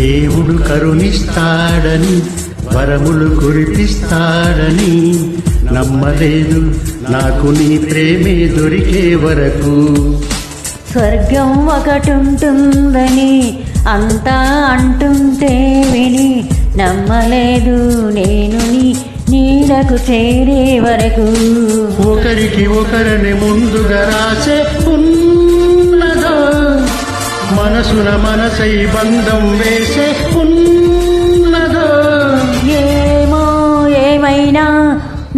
దేవుడు కరుణిస్తాడని వరములు కురిపిస్తాడని నమ్మలేదు నాకు నీ ప్రేమే దొరికే వరకు. స్వర్గం ఒకటుంటుందని అంతా అంటుంటే విని నమ్మలేదు నేను నీ నీడకు చేరే వరకు. ఒకరికి ఒకరిని ముందుగా రాసే ఉన్నదో మనసున మనసై బంధం వేసే ఉన్నదో. ఏమో ఏమైనా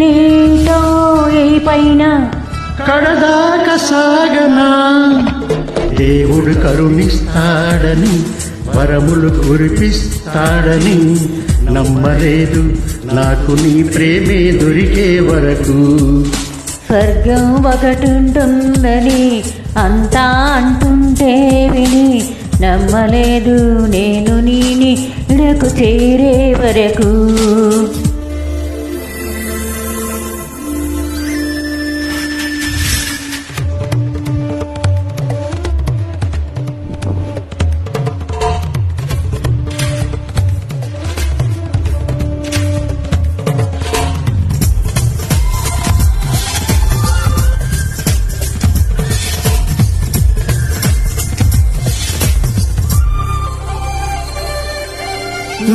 నీతో ఈ పైన కడదాకా సాగనా. దేవుడు కరుణిస్తాడని వరములు కురిపిస్తాడని నమ్మలేదు నాకు నీ ప్రేమే దొరికే వరకు. స్వర్గం ఒకటుంటుందని అంతా అంటుంటే విని నమ్మలేదు నేను నీ నీడకు చేరే వరకు.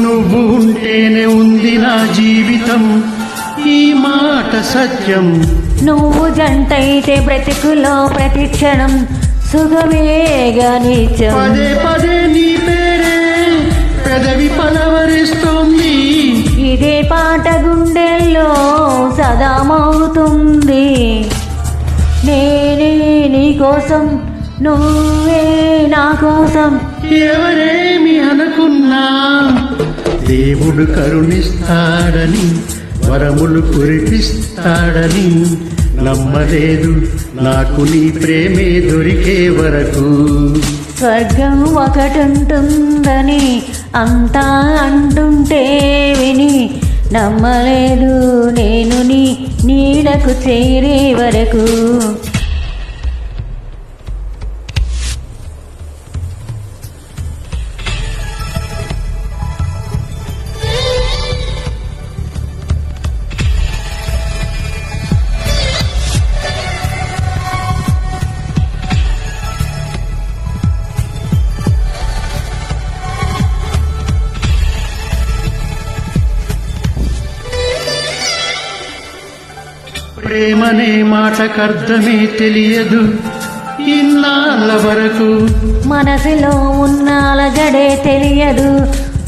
నువ్వు ఉంటేనే ఉంది నా జీవితం, ఈ మాట సత్యం. నువ్వు జంటైతే బ్రతుకులో ప్రతి క్షణం సుఖమేగా నిత్యం. పదే పదే నీ పేరే పెదవి పలవరిస్తుంది, ఇదే పాట గుండెల్లో సదా మోగుతుంది. నేనే నీ కోసం నువ్వే నా కోసం. ఎవరేమి అనుకున్నా దేవుడు కరుణిస్తాడని వరములు కురిపిస్తాడని నమ్మలేదు నాకు నీ ప్రేమే దొరికే వరకు. స్వర్గం ఒకటుంటుందని అంతా అంటుంటే విని నమ్మలేదు నేను నీ నీడకు చేరే వరకు. ప్రేమనే మాటకర్థమే తెలియదు ఇన్నాళ్ళ వరకు. మనసులో ఉన్న అలజడే తెలియదు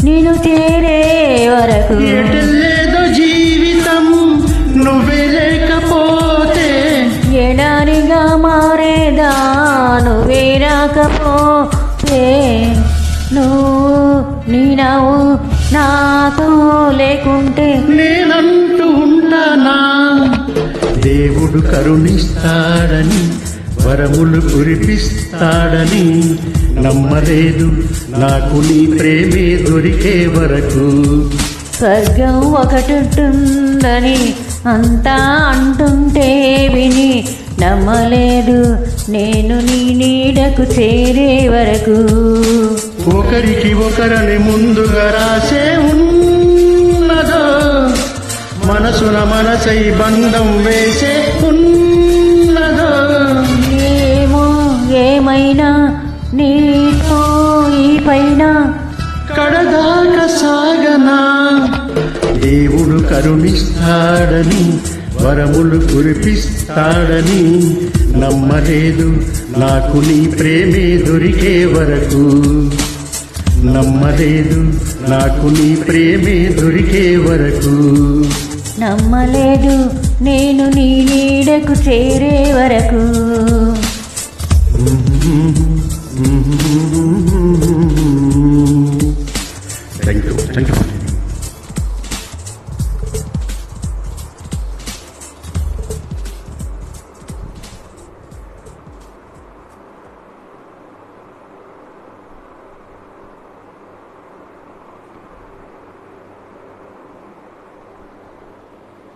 నిన్ను చేరే వరకు. ఎటలేదో జీవితం నువ్వే లేకపోతే, ఎడారిగా మారేదా నువ్వే రాకపోతే. నువ్వు నీ నవ్వు నాతో లేకుంటే నేనంటూ ఉంటానా. దేవుడు కరుణిస్తాడని వరములు కురిపిస్తాడని నమ్మలేదు నాకు నీ ప్రేమే దొరికే వరకు. స్వర్గం ఒకటుంటుందని అంతా అంటుంటే విని నమ్మలేదు నేను నీ నీడకు చేరే వరకు. ఒకరికి ఒకరిని ముందుగా రాసే ఉన్నదో మనసున మనసై బంధం వేసే ఉన్నదో. ఏమో ఏమైనా నీతో ఈ పైన కడదాకా సాగనా. దేవుడు కరుణిస్తాడని వరములు కురిపిస్తాడని నమ్మలేదు నాకు నీ ప్రేమే దొరికే వరకు. నమ్మలేదు నాకు నీ ప్రేమే దొరికే వరకు. నమ్మలేదు నేను నీ నీడకు చేరే వరకు. Thank you.